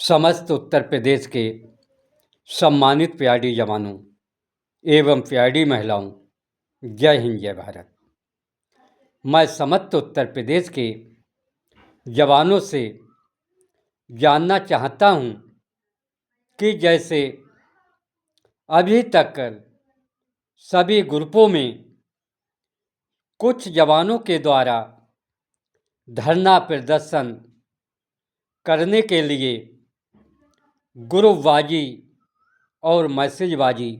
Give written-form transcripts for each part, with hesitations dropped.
समस्त उत्तर प्रदेश के सम्मानित पीआरडी जवानों एवं पीआरडी महिलाओं, जय हिंद जय भारत। मैं समस्त उत्तर प्रदेश के जवानों से जानना चाहता हूं कि जैसे अभी तक सभी ग्रुपों में कुछ जवानों के द्वारा धरना प्रदर्शन करने के लिए ग्रुपबाजी और मैसेजबाजी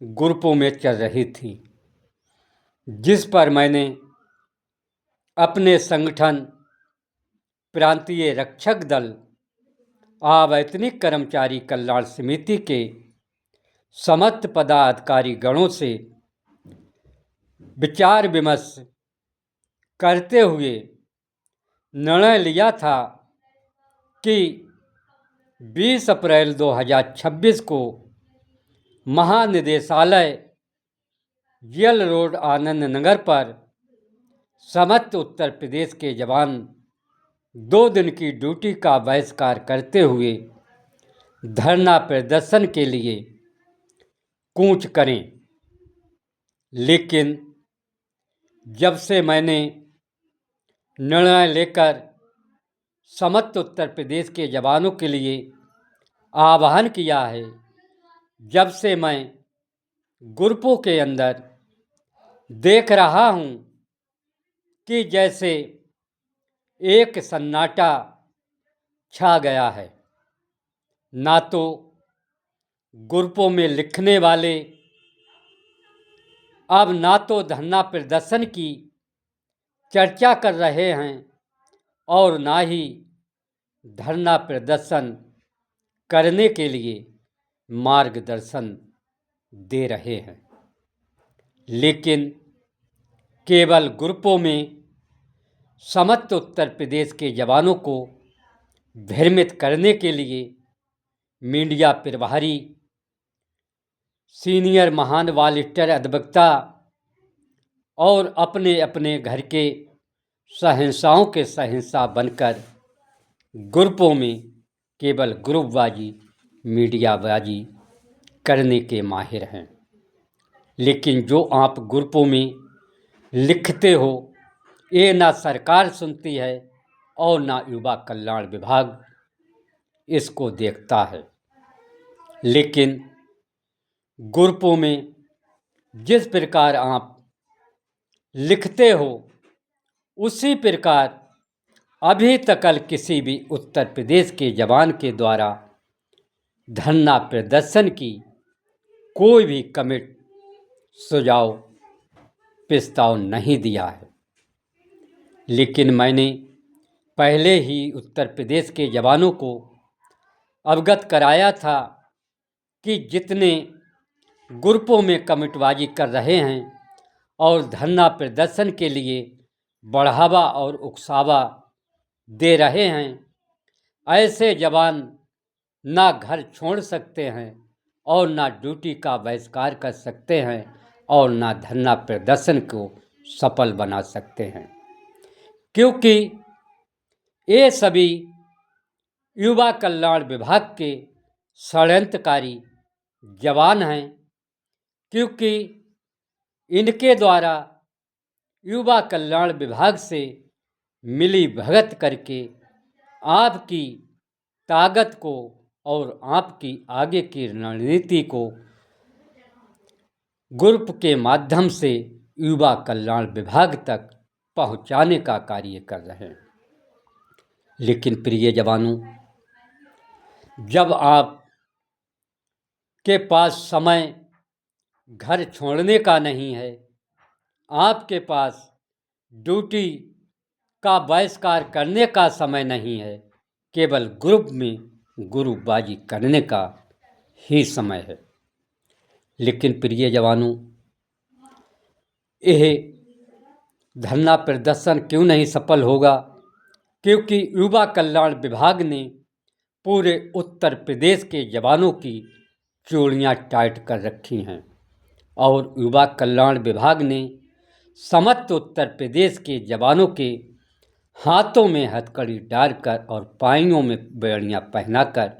ग्रुपों में चल रही थी, जिस पर मैंने अपने संगठन प्रांतीय रक्षक दल अवैतनिक कर्मचारी कल्याण समिति के समस्त पदाधिकारी गणों से विचार विमर्श करते हुए निर्णय लिया था कि 20 अप्रैल 2026 को महानिदेशालय जेल रोड आनंद नगर पर समस्त उत्तर प्रदेश के जवान 2 दिन की ड्यूटी का बहिष्कार करते हुए धरना प्रदर्शन के लिए कूच करें। लेकिन जब से मैंने निर्णय लेकर समस्त उत्तर प्रदेश के जवानों के लिए आह्वान किया है, जब से मैं ग्रुपों के अंदर देख रहा हूं कि जैसे एक सन्नाटा छा गया है। ना तो ग्रुपों में लिखने वाले अब ना तो धरना प्रदर्शन की चर्चा कर रहे हैं और ना ही धरना प्रदर्शन करने के लिए मार्गदर्शन दे रहे हैं, लेकिन केवल ग्रुपों में समस्त उत्तर प्रदेश के जवानों को भ्रमित करने के लिए मीडिया प्रभारी, सीनियर महान वॉलंटियर अधिवक्ता और अपने अपने घर के शहंशाहों के शहंशाह बनकर ग्रुपों में केवल ग्रुपबाजी, मीडियाबाजी करने के माहिर हैं। लेकिन जो आप ग्रुपों में लिखते हो, ये ना सरकार सुनती है और ना युवा कल्याण विभाग इसको देखता है। लेकिन ग्रुपों में जिस प्रकार आप लिखते हो, उसी प्रकार अभी तक किसी भी उत्तर प्रदेश के जवान के द्वारा धरना प्रदर्शन की कोई भी कमिट सुझाव प्रस्ताव नहीं दिया है। लेकिन मैंने पहले ही उत्तर प्रदेश के जवानों को अवगत कराया था कि जितने ग्रुपों में कमिटबाजी कर रहे हैं और धरना प्रदर्शन के लिए बढ़ावा और उकसावा दे रहे हैं, ऐसे जवान ना घर छोड़ सकते हैं और ना ड्यूटी का बहिष्कार कर सकते हैं और ना धरना प्रदर्शन को सफल बना सकते हैं, क्योंकि ये सभी युवा कल्याण विभाग के षड्यंत्रकारी जवान हैं। क्योंकि इनके द्वारा युवा कल्याण विभाग से मिली भगत करके आपकी ताकत को और आपकी आगे की रणनीति को ग्रुप के माध्यम से युवा कल्याण विभाग तक पहुंचाने का कार्य कर रहे हैं। लेकिन प्रिय जवानों, जब आप के पास समय घर छोड़ने का नहीं है, आपके पास ड्यूटी का बहिष्कार करने का समय नहीं है, केवल ग्रुप में ग्रुपबाजी करने का ही समय है। लेकिन प्रिय जवानों, यह धरना प्रदर्शन क्यों नहीं सफल होगा? क्योंकि युवा कल्याण विभाग ने पूरे उत्तर प्रदेश के जवानों की चूड़ियां टाइट कर रखी हैं और युवा कल्याण विभाग ने समस्त उत्तर प्रदेश के जवानों के हाथों में हथकड़ी डालकर और पाइयों में बेड़ियां पहनाकर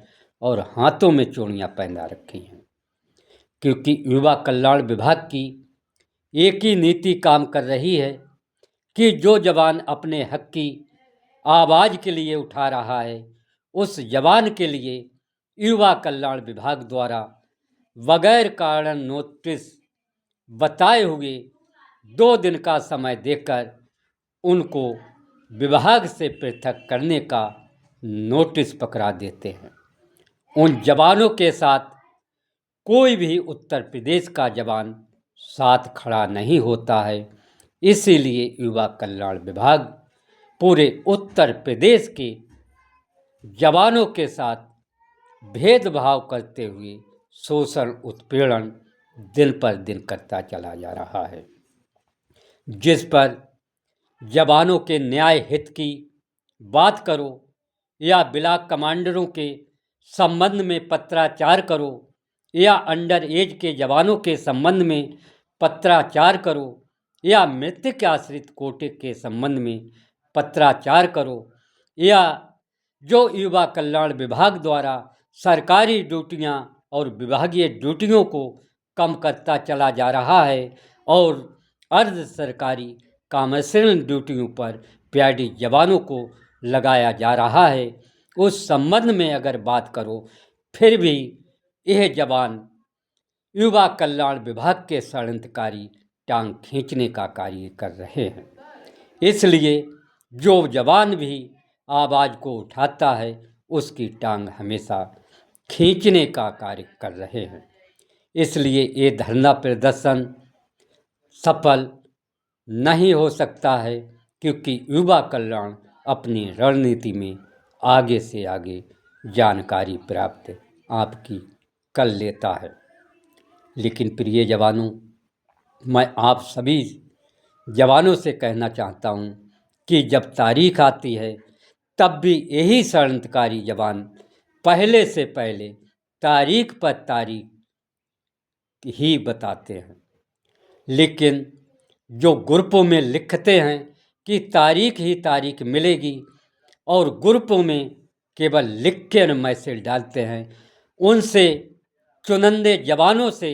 और हाथों में चूड़ियां पहना रखी हैं, क्योंकि युवा कल्याण विभाग की एक ही नीति काम कर रही है कि जो जवान अपने हक की आवाज़ के लिए उठा रहा है, उस जवान के लिए युवा कल्याण विभाग द्वारा बगैर कारण नोटिस बताए हुए 2 दिन का समय देकर उनको विभाग से पृथक करने का नोटिस पकड़ा देते हैं। उन जवानों के साथ कोई भी उत्तर प्रदेश का जवान साथ खड़ा नहीं होता है। इसीलिए युवा कल्याण विभाग पूरे उत्तर प्रदेश के जवानों के साथ भेदभाव करते हुए शोषण उत्पीड़न दिन पर दिन करता चला जा रहा है, जिस पर जवानों के न्याय हित की बात करो या ब्लॉक कमांडरों के संबंध में पत्राचार करो या अंडर एज के जवानों के संबंध में पत्राचार करो या मृतक आश्रित कोटे के संबंध में पत्राचार करो या जो युवा कल्याण विभाग द्वारा सरकारी ड्यूटियां और विभागीय ड्यूटियों को कम करता चला जा रहा है और अर्ध सरकारी कमर्शियल ड्यूटियों पर पीआईडी जवानों को लगाया जा रहा है, उस संबंध में अगर बात करो, फिर भी यह जवान युवा कल्याण विभाग के षड्यंत्रकारी टांग खींचने का कार्य कर रहे हैं। इसलिए जो जवान भी आवाज़ को उठाता है, उसकी टांग हमेशा खींचने का कार्य कर रहे हैं। इसलिए ये धरना प्रदर्शन सफल नहीं हो सकता है, क्योंकि युवा कल्याण अपनी रणनीति में आगे से आगे जानकारी प्राप्त आपकी कर लेता है। लेकिन प्रिय जवानों, मैं आप सभी जवानों से कहना चाहता हूँ कि जब तारीख आती है, तब भी यही षड्यंत्रकारी जवान पहले से पहले तारीख पर तारीख ही बताते हैं, लेकिन जो ग्रुपों में लिखते हैं कि तारीख ही तारीख मिलेगी और ग्रुपों में केवल लिख के मैसेज डालते हैं, उनसे चुनिंदे जवानों से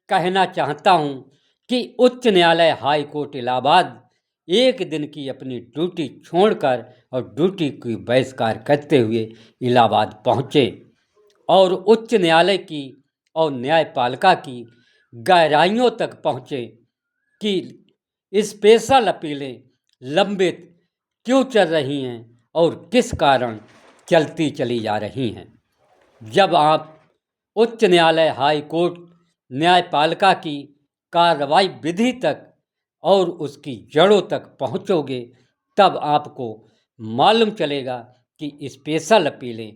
कहना चाहता हूं कि उच्च न्यायालय हाई कोर्ट इलाहाबाद एक दिन की अपनी ड्यूटी छोड़कर और ड्यूटी की बहिष्कार करते हुए इलाहाबाद पहुँचे और उच्च न्यायालय की और न्यायपालिका की गहराइयों तक पहुँचे कि स्पेशल अपीलें लंबित क्यों चल रही हैं और किस कारण चलती चली जा रही हैं। जब आप उच्च न्यायालय, हाई कोर्ट, न्यायपालिका की कार्रवाई विधि तक और उसकी जड़ों तक पहुंचोगे, तब आपको मालूम चलेगा कि स्पेशल अपीलें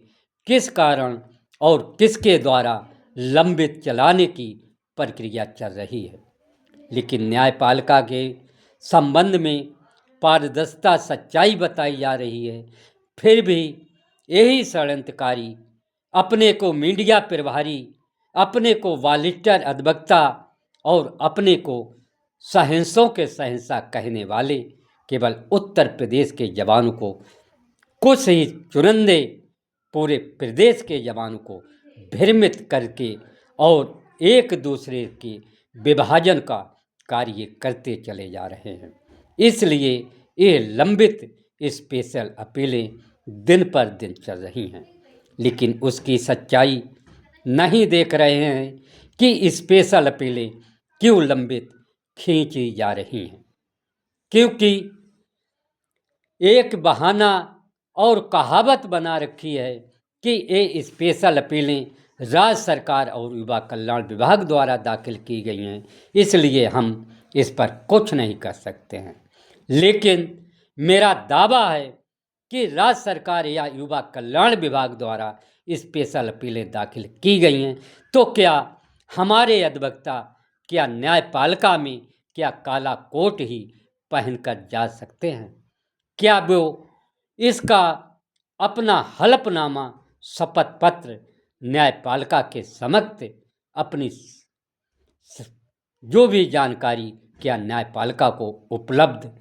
किस कारण और किसके द्वारा लंबित चलाने की प्रक्रिया चल रही है। लेकिन न्यायपालिका के संबंध में पारदर्शिता, सच्चाई बताई जा रही है, फिर भी यही षड्यंत्रकारी अपने को मीडिया प्रभारी, अपने को वॉलंटियर अधिवक्ता और अपने को शहंशाहों के शहंशाह कहने वाले केवल उत्तर प्रदेश के जवानों को, कुछ ही चुनिंदे पूरे प्रदेश के जवानों को भ्रमित करके और एक दूसरे के विभाजन का कार्य करते चले जा रहे हैं। इसलिए ये लंबित स्पेशल अपीलें दिन पर दिन चल रही हैं, लेकिन उसकी सच्चाई नहीं देख रहे हैं कि स्पेशल अपीलें क्यों लंबित खींची जा रही हैं। क्योंकि एक बहाना और कहावत बना रखी है कि ये स्पेशल अपीलें राज्य सरकार और युवा कल्याण विभाग द्वारा दाखिल की गई हैं, इसलिए हम इस पर कुछ नहीं कर सकते हैं। लेकिन मेरा दावा है कि राज्य सरकार या युवा कल्याण विभाग द्वारा स्पेशल अपीलें दाखिल की गई हैं, तो क्या हमारे अधिवक्ता, क्या न्यायपालिका में क्या काला कोट ही पहनकर जा सकते हैं? क्या वो इसका अपना हलफनामा, शपथ पत्र न्यायपालिका के समक्ष अपनी जो भी जानकारी क्या न्यायपालिका को उपलब्ध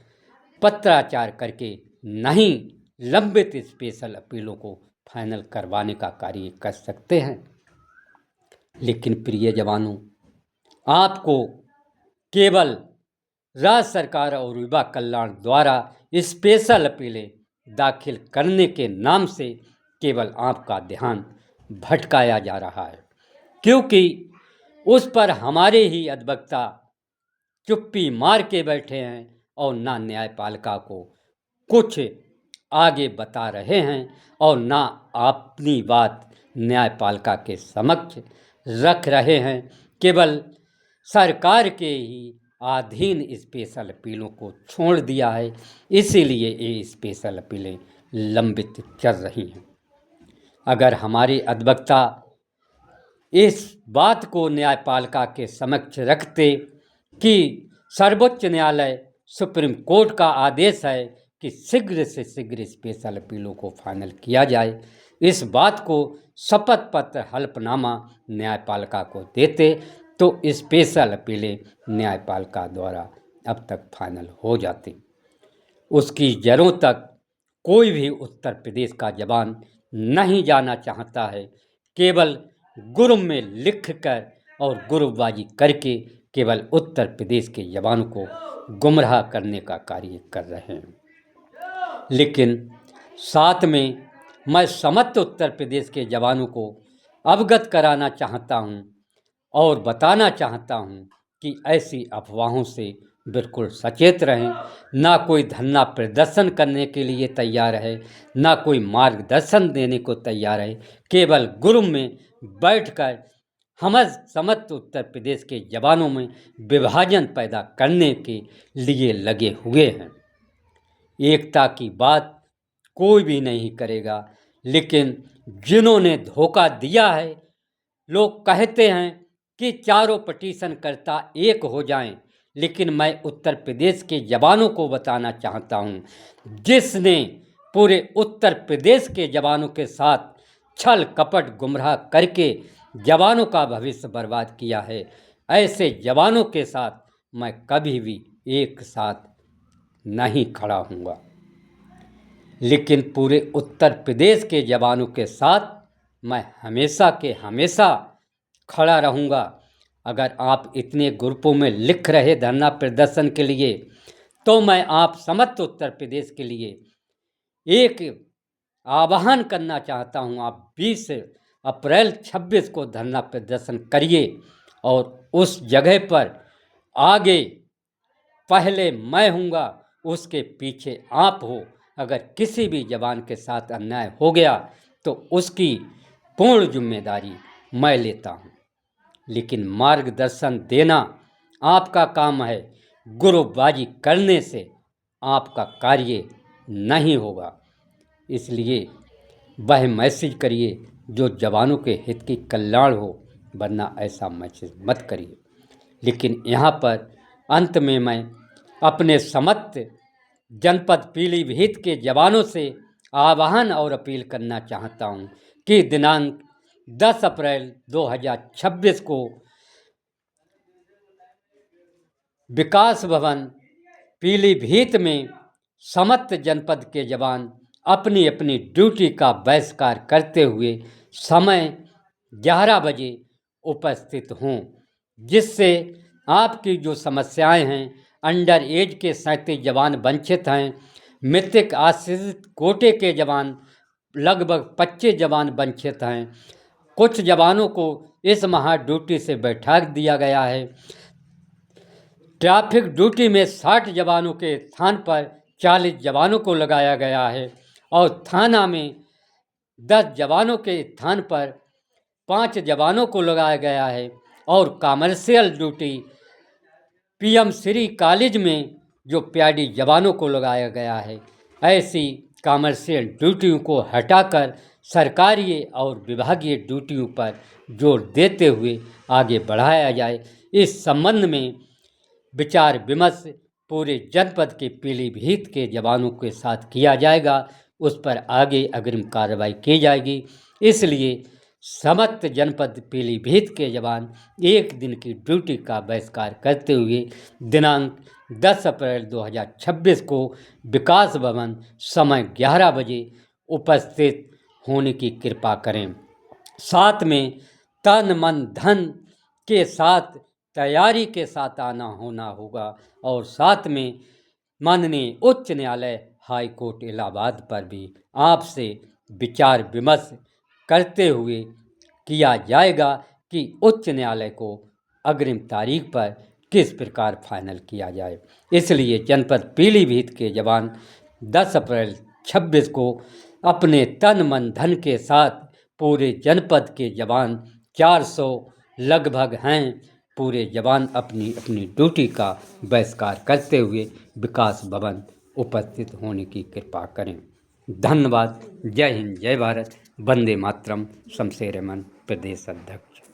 पत्राचार करके नहीं लंबित स्पेशल अपीलों को फाइनल करवाने का कार्य कर सकते हैं। लेकिन प्रिय जवानों, आपको केवल राज्य सरकार और युवा कल्याण द्वारा स्पेशल अपीलें दाखिल करने के नाम से केवल आपका ध्यान भटकाया जा रहा है, क्योंकि उस पर हमारे ही अधिवक्ता चुप्पी मार के बैठे हैं और ना न्यायपालिका को कुछ आगे बता रहे हैं और ना अपनी बात न्यायपालिका के समक्ष रख रहे हैं। केवल सरकार के ही अधीन स्पेशल अपीलों को छोड़ दिया है, इसीलिए ये स्पेशल अपीलें लंबित चल रही हैं। अगर हमारे अधिवक्ता इस बात को न्यायपालिका के समक्ष रखते कि सर्वोच्च न्यायालय सुप्रीम कोर्ट का आदेश है कि शीघ्र से शीघ्र स्पेशल अपीलों को फाइनल किया जाए, इस बात को शपथ पत्र हल्फनामा न्यायपालिका को देते तो स्पेशल अपीलें न्यायपालिका द्वारा अब तक फाइनल हो जाती। उसकी जड़ों तक कोई भी उत्तर प्रदेश का जवान नहीं जाना चाहता है। केवल गुरु में लिख कर और गुरुबाजी करके केवल उत्तर प्रदेश के जवानों को गुमराह करने का कार्य कर रहे हैं। लेकिन साथ में मैं समस्त उत्तर प्रदेश के जवानों को अवगत कराना चाहता हूं और बताना चाहता हूं कि ऐसी अफवाहों से बिल्कुल सचेत रहें। ना कोई धरना प्रदर्शन करने के लिए तैयार है, ना कोई मार्गदर्शन देने को तैयार है। केवल गुरु में बैठकर हम समस्त उत्तर प्रदेश के जवानों में विभाजन पैदा करने के लिए लगे हुए हैं। एकता की बात कोई भी नहीं करेगा, लेकिन जिन्होंने धोखा दिया है, लोग कहते हैं कि चारों पिटीशन करता एक हो जाएं, लेकिन मैं उत्तर प्रदेश के जवानों को बताना चाहता हूं, जिसने पूरे उत्तर प्रदेश के जवानों के साथ छल कपट गुमराह करके जवानों का भविष्य बर्बाद किया है, ऐसे जवानों के साथ मैं कभी भी एक साथ नहीं खड़ा हूँगा। लेकिन पूरे उत्तर प्रदेश के जवानों के साथ मैं हमेशा के हमेशा खड़ा रहूँगा। अगर आप इतने ग्रुपों में लिख रहे धरना प्रदर्शन के लिए, तो मैं आप समस्त उत्तर प्रदेश के लिए एक आह्वान करना चाहता हूँ। आप 20 अप्रैल 26 को धरना प्रदर्शन करिए और उस जगह पर आगे पहले मैं हूँगा, उसके पीछे आप हो। अगर किसी भी जवान के साथ अन्याय हो गया तो उसकी पूर्ण जिम्मेदारी मैं लेता हूँ, लेकिन मार्गदर्शन देना आपका काम है। गुरुबाजी करने से आपका कार्य नहीं होगा। इसलिए वह मैसेज करिए जो जवानों के हित की कल्याण हो, वरना ऐसा मैसेज मत करिए। लेकिन यहाँ पर अंत में मैं अपने समस्त जनपद पीलीभीत के जवानों से आह्वान और अपील करना चाहता हूँ कि दिनांक 10 अप्रैल 2026 को विकास भवन पीलीभीत में समस्त जनपद के जवान अपनी अपनी ड्यूटी का बहिष्कार करते हुए समय 11 बजे उपस्थित हों, जिससे आपकी जो समस्याएं हैं, अंडर एज के 37 जवान वंचित हैं, मृतक आश्रित कोटे के जवान लगभग 25 जवान वंचित हैं, कुछ जवानों को इस माह ड्यूटी से बैठा दिया गया है। ट्रैफिक ड्यूटी में 60 जवानों के स्थान पर 40 जवानों को लगाया गया है और थाना में 10 जवानों के स्थान पर 5 जवानों को लगाया गया है और commercial duty PM Shri college में जो पीआईडी जवानों को लगाया गया है, ऐसी कमर्शियल ड्यूटियों को हटाकर सरकारी और विभागीय ड्यूटियों पर जोर देते हुए आगे बढ़ाया जाए। इस संबंध में विचार विमर्श पूरे जनपद के पीलीभीत के जवानों के साथ किया जाएगा, उस पर आगे अग्रिम कार्रवाई की जाएगी। इसलिए समस्त जनपद पीलीभीत के जवान एक दिन की ड्यूटी का बहिष्कार करते हुए दिनांक 10 अप्रैल 2026 को विकास भवन समय 11 बजे उपस्थित होने की कृपा करें। साथ में तन मन धन के साथ तैयारी के साथ आना होना होगा और साथ में माननीय उच्च न्यायालय हाई कोर्ट इलाहाबाद पर भी आपसे विचार विमर्श करते हुए किया जाएगा कि उच्च न्यायालय को अग्रिम तारीख पर किस प्रकार फाइनल किया जाए। इसलिए जनपद पीलीभीत के जवान 10 अप्रैल 26 को अपने तन मन धन के साथ पूरे जनपद के जवान 400 लगभग हैं, पूरे जवान अपनी अपनी ड्यूटी का बहिष्कार करते हुए विकास भवन उपस्थित होने की कृपा करें। धन्यवाद। जय हिंद, जय भारत, वंदे मातरम। शमशेर अमन, प्रदेश अध्यक्ष।